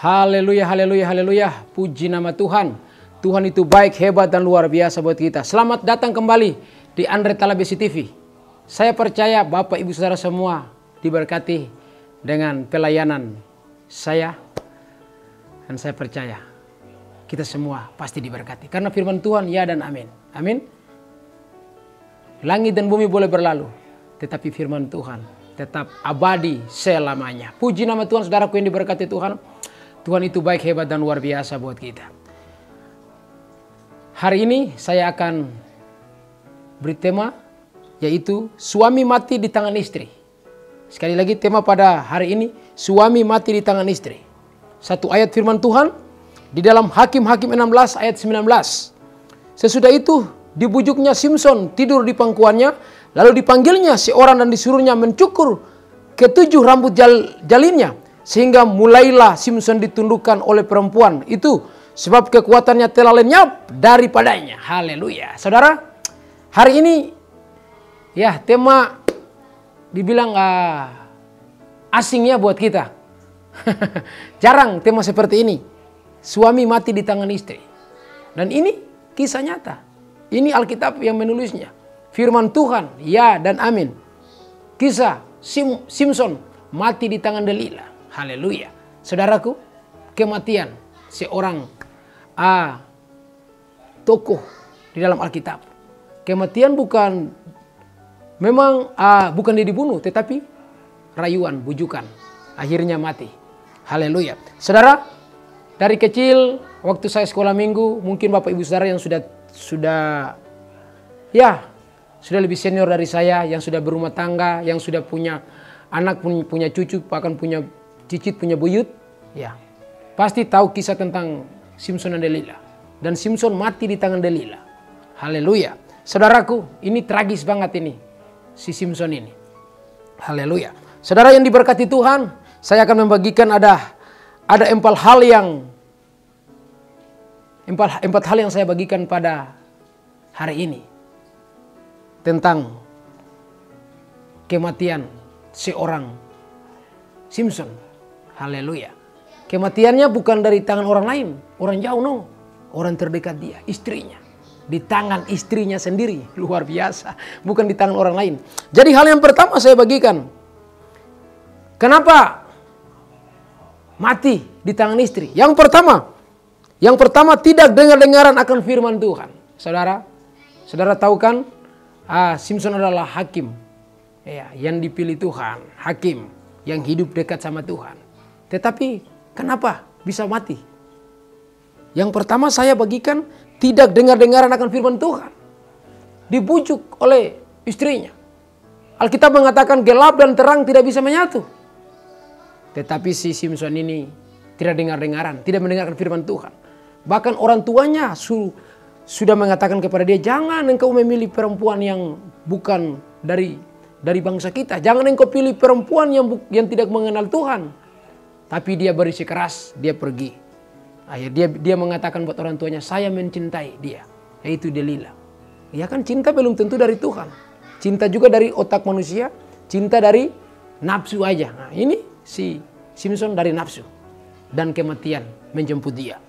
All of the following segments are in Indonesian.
Haleluya, haleluya, haleluya. Puji nama Tuhan. Tuhan itu baik, hebat, dan luar biasa buat kita. Selamat datang kembali di Andre Talabesi TV. Saya percaya Bapak Ibu Saudara semua diberkati dengan pelayanan saya. Dan saya percaya kita semua pasti diberkati. Karena firman Tuhan ya dan amin. Amin. Langit dan bumi boleh berlalu, tetapi firman Tuhan tetap abadi selamanya. Puji nama Tuhan, saudaraku yang diberkati Tuhan. Tuhan itu baik, hebat, dan luar biasa buat kita. Hari ini saya akan beri tema, yaitu suami mati di tangan istri. Sekali lagi tema pada hari ini, suami mati di tangan istri. Satu ayat firman Tuhan di dalam Hakim-Hakim 16 ayat 19. Sesudah itu dibujuknya Simson tidur di pangkuannya, lalu dipanggilnya seorang dan disuruhnya mencukur ketujuh rambut jalinnya, sehingga mulailah Simson ditundukkan oleh perempuan itu, sebab kekuatannya telah lenyap daripadanya. Haleluya. Saudara, hari ini ya tema dibilang asingnya buat kita. Jarang tema seperti ini. Suami mati di tangan istri. Dan ini kisah nyata. Ini Alkitab yang menulisnya. Firman Tuhan, ya dan amin. Kisah Simson mati di tangan Delila. Haleluya. Saudaraku, kematian seorang tokoh di dalam Alkitab. Kematian bukan dia dibunuh, tetapi rayuan, bujukan. Akhirnya mati. Haleluya. Saudara, dari kecil waktu saya sekolah minggu, mungkin Bapak Ibu Saudara yang sudah lebih senior dari saya, yang sudah berumah tangga, yang sudah punya anak, punya cucu, bahkan punya cicit, punya buyut, ya pasti tahu kisah tentang Simson dan Delila. Dan Simson mati di tangan Delila. Haleluya. Saudaraku, ini tragis banget ini, si Simson ini. Haleluya. Saudara yang diberkati Tuhan, saya akan membagikan ada empat hal yang saya bagikan pada hari ini tentang kematian seorang Simson. Haleluya. Kematiannya bukan dari tangan orang lain, orang jauh, no. Orang terdekat dia, istrinya. Di tangan istrinya sendiri, luar biasa. Bukan di tangan orang lain. Jadi hal yang pertama saya bagikan, kenapa mati di tangan istri? Yang pertama tidak dengar-dengaran akan firman Tuhan. Saudara tahu kan, Simson adalah hakim, ya, yang dipilih Tuhan, hakim yang hidup dekat sama Tuhan. Tetapi kenapa bisa mati? Yang pertama saya bagikan, tidak dengar-dengaran akan firman Tuhan. Dibujuk oleh istrinya. Alkitab mengatakan gelap dan terang tidak bisa menyatu. Tetapi si Simson ini tidak dengar-dengaran, tidak mendengarkan firman Tuhan. Bahkan orang tuanya sudah mengatakan kepada dia, jangan engkau memilih perempuan yang bukan dari bangsa kita. Jangan engkau pilih perempuan yang tidak mengenal Tuhan. Tapi dia bersikeras, dia pergi. Akhirnya dia mengatakan buat orang tuanya, saya mencintai dia, yaitu Delila. Ya kan, cinta belum tentu dari Tuhan. Cinta juga dari otak manusia, cinta dari nafsu aja. Nah, ini si Simson dari nafsu. Dan kematian menjemput dia.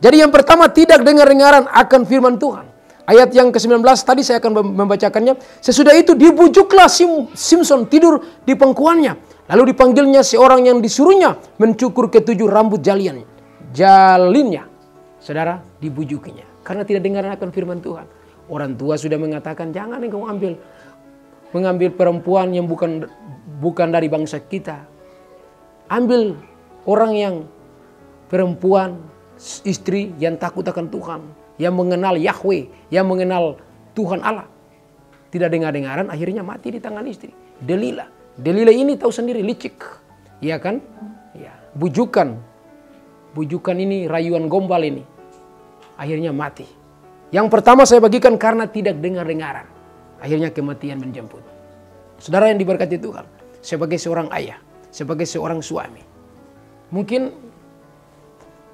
Jadi yang pertama, tidak dengar-dengaran akan firman Tuhan. Ayat yang ke-19 tadi saya akan membacakannya. Sesudah itu dibujuklah Simson tidur di pangkuannya. Lalu dipanggilnya seorang yang disuruhnya mencukur ketujuh rambut jalinnya. Saudara, dibujukinya. Karena tidak dengaran akan firman Tuhan. Orang tua sudah mengatakan, jangan engkau mengambil perempuan yang bukan dari bangsa kita. Ambil orang yang perempuan, istri yang takut akan Tuhan, yang mengenal Yahweh, yang mengenal Tuhan Allah. Tidak dengar-dengaran, akhirnya mati di tangan istri. Delila ini tahu sendiri, licik. Iya kan? Ya, bujukan ini, rayuan gombal ini. Akhirnya mati. Yang pertama saya bagikan karena tidak dengar-dengaran. Akhirnya kematian menjemput. Saudara yang diberkati Tuhan, sebagai seorang ayah, sebagai seorang suami, mungkin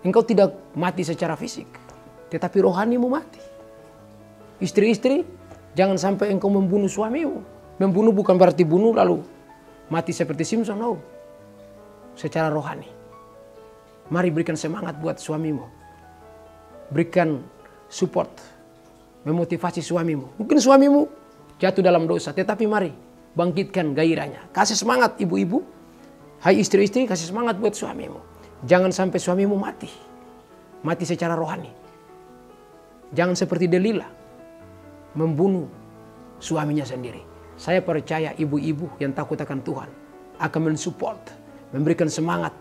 engkau tidak mati secara fisik, tetapi rohanimu mati. Istri-istri, jangan sampai engkau membunuh suamimu. Membunuh bukan berarti bunuh lalu mati seperti Simson, no. Secara rohani. Mari berikan semangat buat suamimu. Berikan support, memotivasi suamimu. Mungkin suamimu jatuh dalam dosa, tetapi mari bangkitkan gairahnya. Kasih semangat ibu-ibu. Hai istri-istri, kasih semangat buat suamimu. Jangan sampai suamimu mati. Mati secara rohani. Jangan seperti Delila, membunuh suaminya sendiri. Saya percaya ibu-ibu yang takut akan Tuhan akan mensupport, memberikan semangat,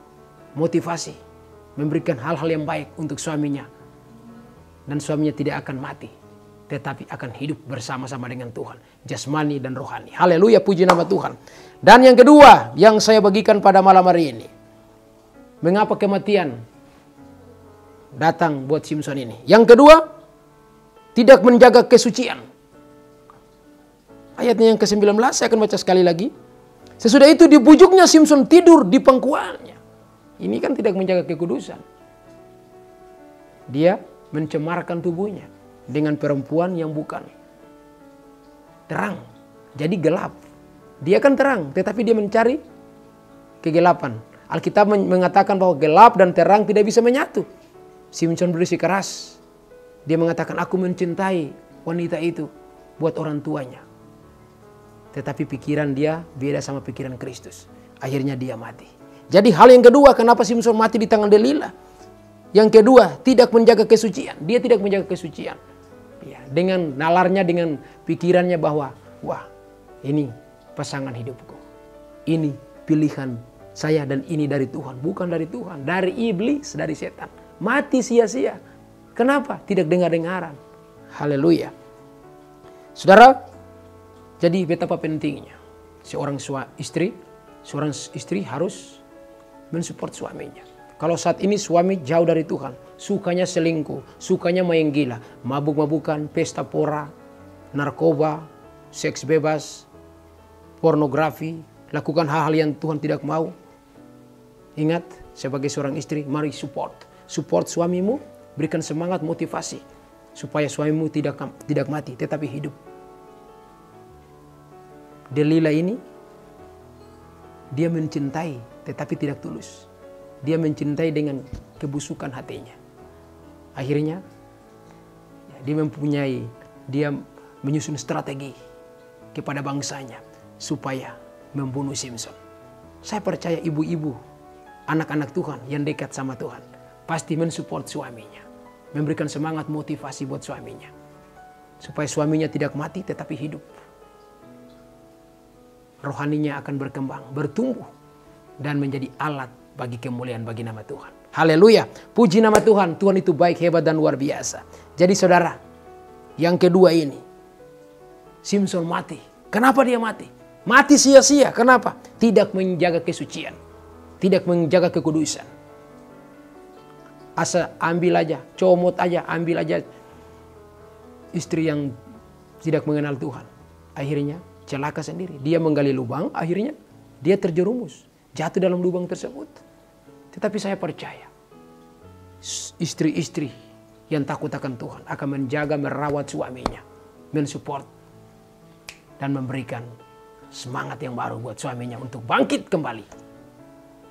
motivasi, memberikan hal-hal yang baik untuk suaminya. Dan suaminya tidak akan mati, tetapi akan hidup bersama-sama dengan Tuhan, jasmani dan rohani. Haleluya, puji nama Tuhan. Dan yang kedua yang saya bagikan pada malam hari ini, mengapa kematian datang buat Simson ini? Yang kedua, tidak menjaga kesucian. Ayatnya yang ke-19 saya akan baca sekali lagi. Sesudah itu dibujuknya Simson tidur di pangkuannya. Ini kan tidak menjaga kekudusan. Dia mencemarkan tubuhnya dengan perempuan yang bukan terang. Jadi gelap. Dia kan terang, tetapi dia mencari kegelapan. Alkitab mengatakan bahwa gelap dan terang tidak bisa menyatu. Simson bersikeras. Dia mengatakan, aku mencintai wanita itu buat orang tuanya. Tetapi pikiran dia beda sama pikiran Kristus. Akhirnya dia mati. Jadi hal yang kedua, kenapa Simson mati di tangan Delila? Yang kedua, tidak menjaga kesucian. Dia tidak menjaga kesucian. Ya, dengan nalarnya, dengan pikirannya bahwa, wah, ini pasangan hidupku. Ini pilihan saya dan ini dari Tuhan. Bukan dari Tuhan, dari iblis, dari setan. Mati sia-sia. Kenapa? Tidak dengar-dengaran. Haleluya. Saudara, jadi betapa pentingnya seorang istri harus mensupport suaminya. Kalau saat ini suami jauh dari Tuhan, sukanya selingkuh, sukanya main gila, mabuk-mabukan, pesta pora, narkoba, seks bebas, pornografi, lakukan hal-hal yang Tuhan tidak mau. Ingat, sebagai seorang istri, mari support suamimu, berikan semangat, motivasi supaya suamimu tidak mati tetapi hidup. Delila ini, dia mencintai tetapi tidak tulus. Dia mencintai dengan kebusukan hatinya. Akhirnya, dia menyusun strategi kepada bangsanya supaya membunuh Simson. Saya percaya ibu-ibu, anak-anak Tuhan yang dekat sama Tuhan, pasti mensupport suaminya. Memberikan semangat, motivasi buat suaminya. Supaya suaminya tidak mati tetapi hidup. Rohaninya akan berkembang, bertumbuh, dan menjadi alat bagi kemuliaan bagi nama Tuhan. Haleluya, puji nama Tuhan. Tuhan itu baik, hebat, dan luar biasa. Jadi saudara, yang kedua ini, Simson mati. Kenapa dia mati? Mati sia-sia. Kenapa? Tidak menjaga kesucian, tidak menjaga kekudusan. Asa ambil aja, comot aja, ambil aja istri yang tidak mengenal Tuhan. Akhirnya celaka sendiri. Dia menggali lubang, akhirnya dia terjerumus, jatuh dalam lubang tersebut. Tetapi saya percaya, istri-istri yang takut akan Tuhan akan menjaga, merawat suaminya, mensupport, dan memberikan semangat yang baru buat suaminya untuk bangkit kembali.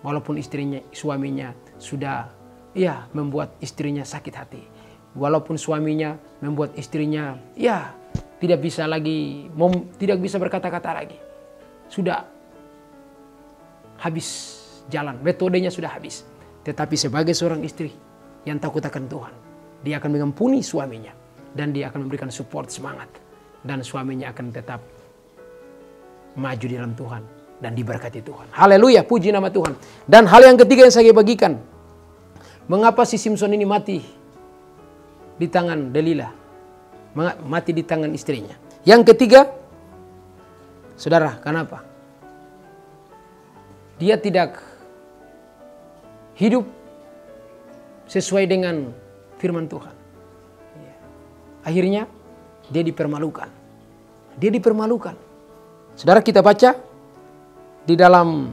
Walaupun suaminya sudah membuat istrinya sakit hati. Walaupun suaminya membuat istrinya tidak bisa berkata-kata lagi. Sudah habis jalan, metodenya sudah habis. Tetapi sebagai seorang istri yang takut akan Tuhan, dia akan mengampuni suaminya. Dan dia akan memberikan support, semangat. Dan suaminya akan tetap maju di dalam Tuhan dan diberkati Tuhan. Haleluya, puji nama Tuhan. Dan hal yang ketiga yang saya bagikan, mengapa si Simson ini mati di tangan Delila? Mati di tangan istrinya. Yang ketiga, saudara, kenapa? Dia tidak hidup sesuai dengan firman Tuhan. Akhirnya dia dipermalukan. Saudara, kita baca di dalam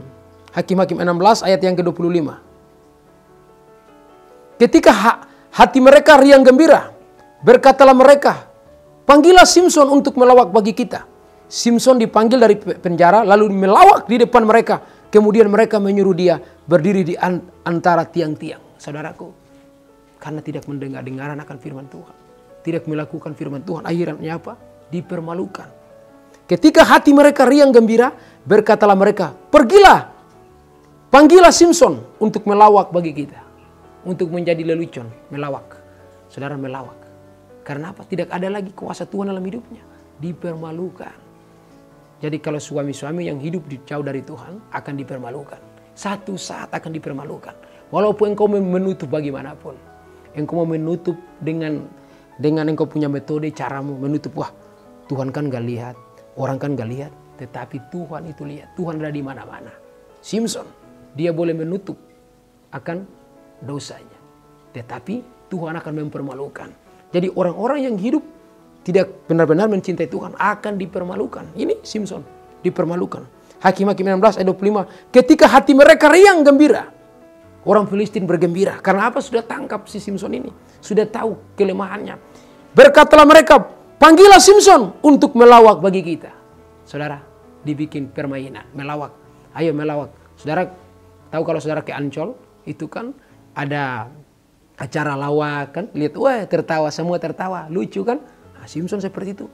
Hakim-Hakim 16 ayat yang ke-25. Ketika hati mereka riang gembira, berkatalah mereka, panggillah Simson untuk melawak bagi kita. Simson dipanggil dari penjara lalu melawak di depan mereka. Kemudian mereka menyuruh dia berdiri di antara tiang-tiang. saudaraku. Karena tidak mendengar-dengaran akan firman Tuhan. Tidak melakukan firman Tuhan. Akhirnya apa? Dipermalukan. Ketika hati mereka riang gembira, berkatalah mereka, pergilah, panggillah Simson untuk melawak bagi kita. Untuk menjadi lelucon, melawak. Saudara, melawak. Karena apa? Tidak ada lagi kuasa Tuhan dalam hidupnya. Dipermalukan. Jadi kalau suami-suami yang hidup jauh dari Tuhan akan dipermalukan. Satu saat akan dipermalukan. Walaupun engkau menutup bagaimanapun. Engkau mau menutup dengan engkau punya metode, caramu menutup. Wah, Tuhan kan gak lihat. Orang kan gak lihat. Tetapi Tuhan itu lihat. Tuhan ada di mana-mana. Simson, dia boleh menutup akan dosanya. Tetapi Tuhan akan mempermalukan. Jadi orang-orang yang hidup tidak benar-benar mencintai Tuhan akan dipermalukan. Ini Simson dipermalukan. Hakim-Hakim 16 ayat 25. Ketika hati mereka riang gembira, orang Filistin bergembira. Karena apa? Sudah tangkap si Simson ini. Sudah tahu kelemahannya. Berkatalah mereka, panggillah Simson untuk melawak bagi kita. Saudara, dibikin permainan, melawak. Ayo melawak. Saudara tahu kalau saudara ke Ancol, itu kan ada acara lawak kan. Lihat, wah tertawa, semua tertawa. Lucu kan? Nah, Simson seperti itu.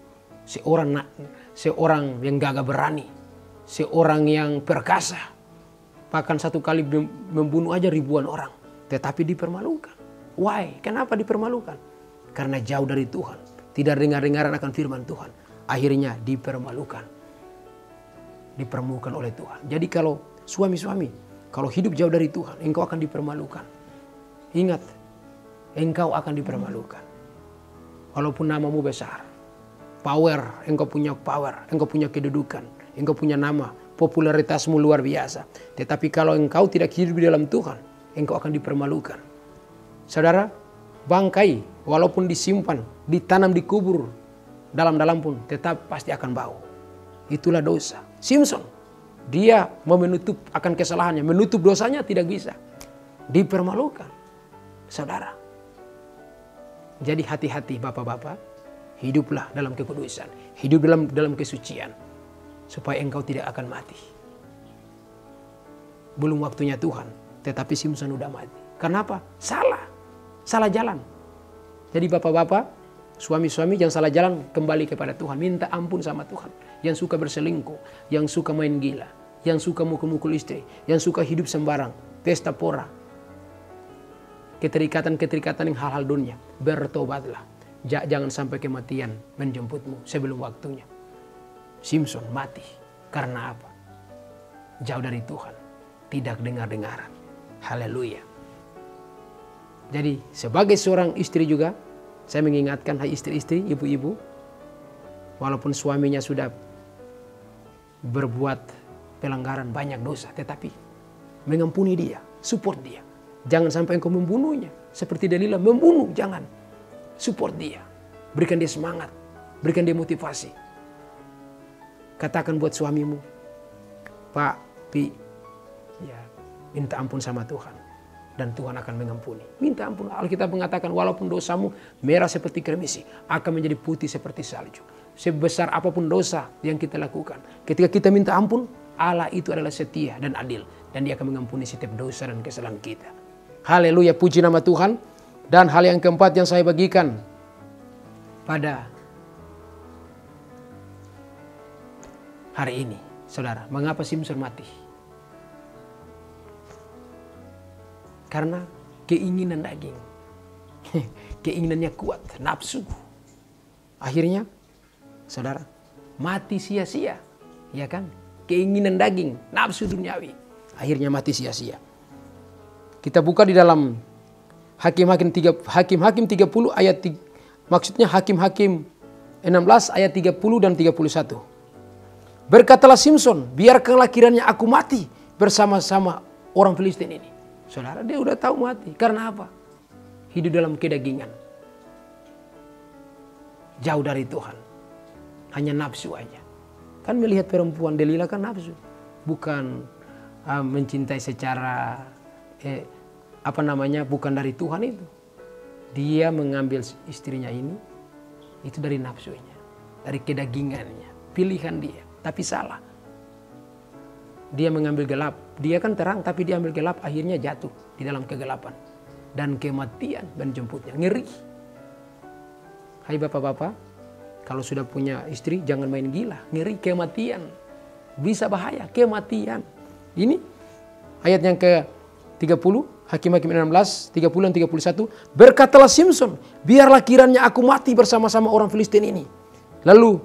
Seorang yang gagah berani. Seorang yang perkasa. Bahkan satu kali membunuh aja ribuan orang. Tetapi dipermalukan. Why? Kenapa dipermalukan? Karena jauh dari Tuhan. Tidak dengar-dengaran akan firman Tuhan. Akhirnya dipermalukan. Dipermalukan oleh Tuhan. Jadi kalau suami-suami, kalau hidup jauh dari Tuhan, engkau akan dipermalukan. Ingat, engkau akan dipermalukan. Walaupun namamu besar. Power, engkau punya power. Engkau punya kedudukan. Engkau punya nama. Popularitasmu luar biasa. Tetapi kalau engkau tidak hidup di dalam Tuhan, engkau akan dipermalukan. Saudara, bangkai walaupun disimpan, ditanam, dikubur dalam-dalam pun tetap pasti akan bau. Itulah dosa. Simson, dia mau menutup akan kesalahannya. Menutup dosanya tidak bisa. Dipermalukan. Saudara. Jadi hati-hati bapak-bapak. Hiduplah dalam kekudusan. Hidup dalam kesucian. Supaya engkau tidak akan mati. Belum waktunya Tuhan. Tetapi Simson udah mati. Kenapa? Salah jalan. Jadi bapak-bapak, suami-suami jangan salah jalan, kembali kepada Tuhan. Minta ampun sama Tuhan. Yang suka berselingkuh. Yang suka main gila. Yang suka mukul-mukul istri. Yang suka hidup sembarang. Pesta pora. Keterikatan-keterikatan yang hal-hal dunia. Bertobatlah. Jangan sampai kematian menjemputmu sebelum waktunya. Simson mati. Karena apa? Jauh dari Tuhan. Tidak dengar-dengaran. Haleluya. Jadi sebagai seorang istri juga, saya mengingatkan hai istri-istri, ibu-ibu. Walaupun suaminya sudah berbuat pelanggaran banyak dosa. Tetapi mengampuni dia. Support dia. Jangan sampai engkau membunuhnya. Seperti Delila membunuh. Jangan. Support dia. Berikan dia semangat. Berikan dia motivasi. Katakan buat suamimu. Pak, Pi. Ya, minta ampun sama Tuhan. Dan Tuhan akan mengampuni. Minta ampun. Alkitab mengatakan walaupun dosamu merah seperti kremisi. Akan menjadi putih seperti salju. Sebesar apapun dosa yang kita lakukan. Ketika kita minta ampun. Allah itu adalah setia dan adil. Dan dia akan mengampuni setiap dosa dan kesalahan kita. Haleluya, puji nama Tuhan. Dan hal yang keempat yang saya bagikan pada hari ini, saudara, mengapa Simson mati? Karena keinginan daging. Keinginannya kuat, nafsu. Akhirnya, saudara, mati sia-sia. Ya kan? Keinginan daging, nafsu duniawi. Akhirnya mati sia-sia. Kita buka di dalam Hakim-Hakim 30 ayat 3, maksudnya Hakim-Hakim 16 ayat 30 dan 31. Berkatalah Simson, biarkanlah kiranya aku mati bersama-sama orang Filistin ini. Saudara, dia udah tahu mati. Karena apa? Hidup dalam kedagingan. Jauh dari Tuhan. Hanya nafsu aja. Kan melihat perempuan Delila kan nafsu. Bukan mencintai secara bukan dari Tuhan itu. Dia mengambil istrinya ini itu dari nafsunya, dari kedagingannya, pilihan dia, tapi salah. Dia mengambil gelap, dia kan terang tapi dia ambil gelap, akhirnya jatuh di dalam kegelapan. dan kematian menjemputnya. Ngeri. Hai bapak-bapak, kalau sudah punya istri jangan main gila. Ngeri, kematian. Bisa bahaya, kematian. Ini ayat yang ke-30, Hakim-Hakim 16, 30 dan 31. Berkatalah Simson, biarlah kiranya aku mati bersama-sama orang Filistin ini. Lalu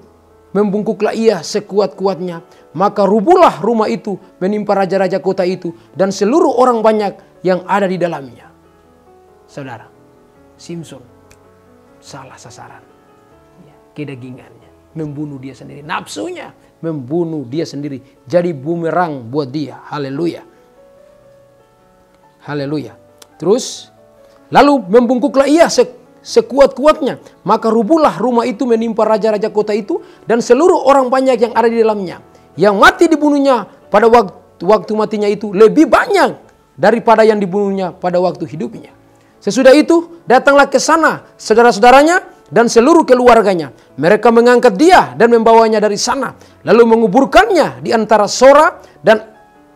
membungkuklah ia sekuat-kuatnya. Maka rubuhlah rumah itu menimpa raja-raja kota itu dan seluruh orang banyak yang ada di dalamnya. Saudara, Simson salah sasaran. Kedagingannya, membunuh dia sendiri. Nafsunya, membunuh dia sendiri. Jadi bumerang buat dia. Haleluya. Haleluya. Terus, lalu membungkuklah ia sekuat-kuatnya. Maka rubuhlah rumah itu menimpa raja-raja kota itu dan seluruh orang banyak yang ada di dalamnya. Yang mati dibunuhnya pada waktu matinya itu lebih banyak daripada yang dibunuhnya pada waktu hidupnya. Sesudah itu datanglah ke sana saudara-saudaranya dan seluruh keluarganya. Mereka mengangkat dia dan membawanya dari sana. Lalu menguburkannya di antara Sora dan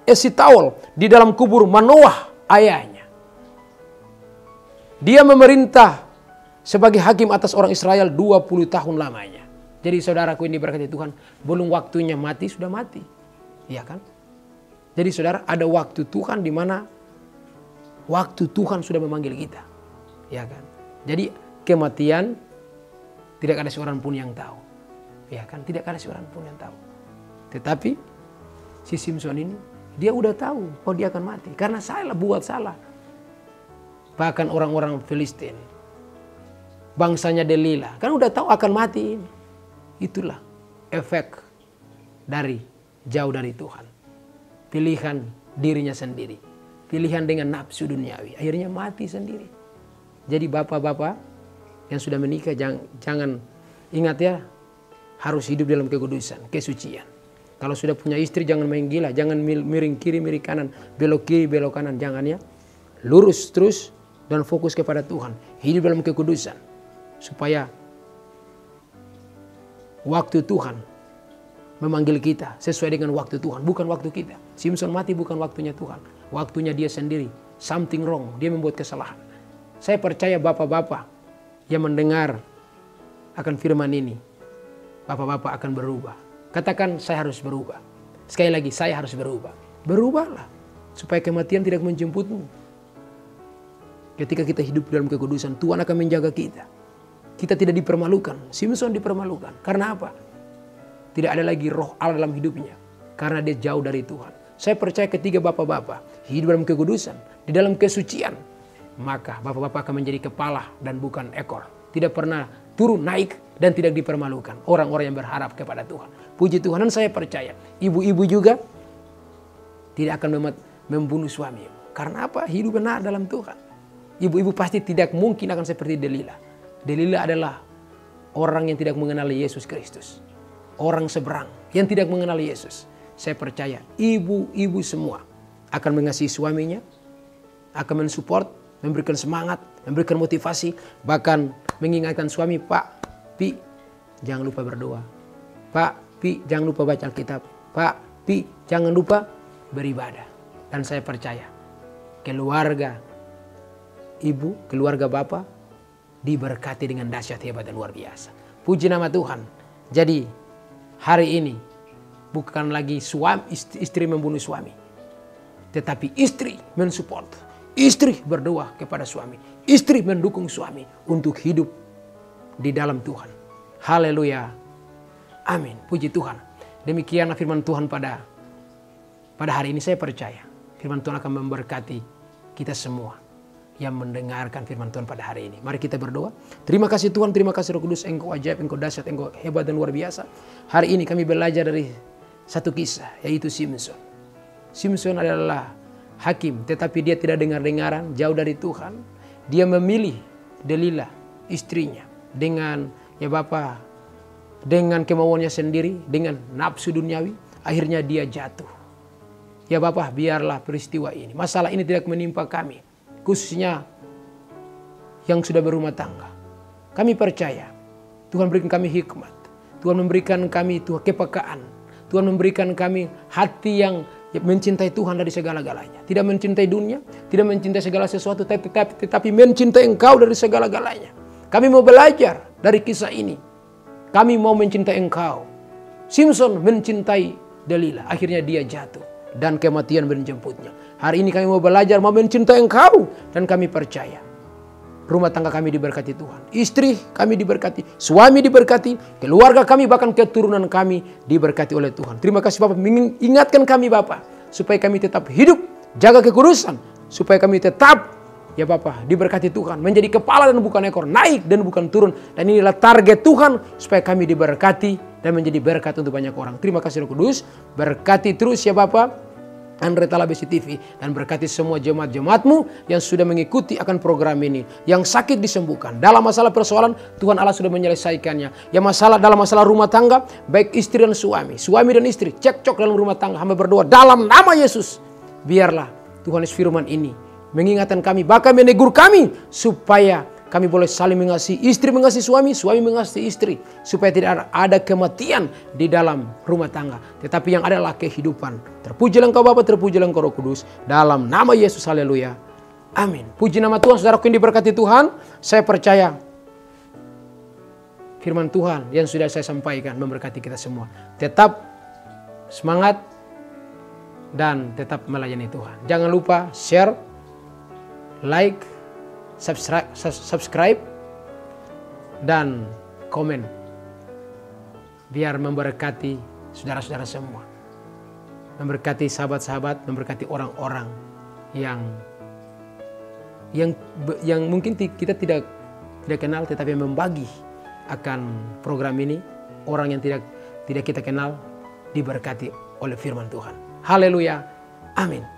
Esitaol di dalam kubur Manoah ayahnya. Dia memerintah sebagai hakim atas orang Israel 20 tahun lamanya. Jadi saudaraku ini berkati Tuhan, belum waktunya mati sudah mati. Iya kan? Jadi saudara, ada waktu Tuhan di mana waktu Tuhan sudah memanggil kita. Ya kan? Jadi kematian tidak ada seorang pun yang tahu. Ya kan? Tidak ada seorang pun yang tahu. Tetapi si Simson ini dia udah tahu bahwa dia akan mati karena salah, buat salah. Bahkan orang-orang Filistin, bangsanya Delila, kan udah tahu akan mati ini. Itulah efek dari jauh dari Tuhan. Pilihan dirinya sendiri. Pilihan dengan nafsu duniawi. Akhirnya mati sendiri. Jadi bapak-bapak yang sudah menikah jangan ingat ya, harus hidup dalam kekudusan, kesucian. Kalau sudah punya istri jangan main gila, jangan miring kiri, miring kanan, belok kiri, belok kanan, jangan ya. Lurus terus dan fokus kepada Tuhan. Hidup dalam kekudusan supaya waktu Tuhan memanggil kita sesuai dengan waktu Tuhan, bukan waktu kita. Simson mati bukan waktunya Tuhan, waktunya dia sendiri. Something wrong, dia membuat kesalahan. Saya percaya bapak-bapak yang mendengar akan firman ini, bapak-bapak akan berubah. Katakan, saya harus berubah. Sekali lagi, saya harus berubah. Berubahlah supaya kematian tidak menjemputmu. Ketika kita hidup dalam kekudusan, Tuhan akan menjaga kita. Kita tidak dipermalukan. Simson dipermalukan. Karena apa? Tidak ada lagi roh Allah dalam hidupnya. Karena dia jauh dari Tuhan. Saya percaya ketika bapak-bapak hidup dalam kekudusan, di dalam kesucian, maka bapak-bapak akan menjadi kepala dan bukan ekor. Tidak pernah turun naik dan tidak dipermalukan. Orang-orang yang berharap kepada Tuhan. Puji Tuhan, dan saya percaya ibu-ibu juga tidak akan membunuh suami. Karena apa? Hidup benar dalam Tuhan. Ibu-ibu pasti tidak mungkin akan seperti Delila. Delila adalah orang yang tidak mengenal Yesus Kristus. Orang seberang yang tidak mengenal Yesus. Saya percaya ibu-ibu semua akan mengasihi suaminya, akan mensupport, memberikan semangat, memberikan motivasi, bahkan mengingatkan suami, Pak, Pi, jangan lupa berdoa. Pak, Pi, jangan lupa baca Alkitab. Pak, Pi, jangan lupa beribadah. Dan saya percaya keluarga ibu, keluarga bapak diberkati dengan dahsyat, hebat dan luar biasa. Puji nama Tuhan. Jadi hari ini bukan lagi istri membunuh suami, tetapi istri mensupport, istri berdoa kepada suami, istri mendukung suami untuk hidup di dalam Tuhan. Haleluya. Amin. Puji Tuhan. Demikian firman Tuhan pada hari ini. Saya percaya firman Tuhan akan memberkati kita semua yang mendengarkan firman Tuhan pada hari ini. Mari kita berdoa. Terima kasih Tuhan, terima kasih Roh Kudus, Engkau ajaib, Engkau dahsyat, Engkau hebat dan luar biasa. Hari ini kami belajar dari satu kisah, yaitu Simson. Simson adalah hakim, tetapi dia tidak dengar-dengaran, jauh dari Tuhan. Dia memilih Delila, istrinya, dengan dengan kemauannya sendiri, dengan nafsu duniawi. Akhirnya dia jatuh. Ya Bapak, biarlah peristiwa ini, masalah ini tidak menimpa kami, khususnya yang sudah berumah tangga. Kami percaya Tuhan berikan kami hikmat, Tuhan memberikan kami kepekaan, Tuhan memberikan kami hati yang mencintai Tuhan dari segala-galanya. Tidak mencintai dunia, tidak mencintai segala sesuatu, tetapi mencintai Engkau dari segala-galanya. Kami mau belajar dari kisah ini. Kami mau mencintai Engkau. Simpson mencintai Delila, akhirnya dia jatuh dan kematian menjemputnya. Hari ini kami mau belajar, mau mencintai Engkau, dan kami percaya rumah tangga kami diberkati Tuhan. Istri kami diberkati, suami diberkati, keluarga kami bahkan keturunan kami diberkati oleh Tuhan. Terima kasih Bapak mengingatkan kami Bapak, supaya kami tetap hidup, jaga kekudusan, supaya kami tetap ya Bapak diberkati Tuhan, menjadi kepala dan bukan ekor, naik dan bukan turun. Dan inilah target Tuhan, supaya kami diberkati dan menjadi berkat untuk banyak orang. Terima kasih Roh Kudus, berkati terus ya Bapak Andre Talabesi TV, dan berkati semua jemaat-jemaatmu yang sudah mengikuti akan program ini. Yang sakit disembuhkan, dalam masalah persoalan Tuhan Allah sudah menyelesaikannya. Yang dalam masalah rumah tangga, baik istri dan suami dan istri cekcok dalam rumah tangga, hamba berdoa dalam nama Yesus, biarlah Tuhan Yesus firman ini mengingatkan kami, bahkan menegur kami, supaya kami boleh saling mengasihi, istri mengasihi suami, suami mengasihi istri, supaya tidak ada kematian di dalam rumah tangga, tetapi yang adalah kehidupan. Terpujilah Engkau Bapa, terpujilah Engkau Roh Kudus, dalam nama Yesus, haleluya, amin. Puji nama Tuhan. Saudaraku yang diberkati Tuhan, saya percaya firman Tuhan yang sudah saya sampaikan memberkati kita semua. Tetap semangat dan tetap melayani Tuhan. Jangan lupa share, like, subscribe dan komen, biar memberkati saudara-saudara semua, memberkati sahabat-sahabat, memberkati orang-orang yang mungkin kita tidak kenal, tetapi membagi akan program ini. Orang yang tidak kita kenal diberkati oleh firman Tuhan. Haleluya, amin.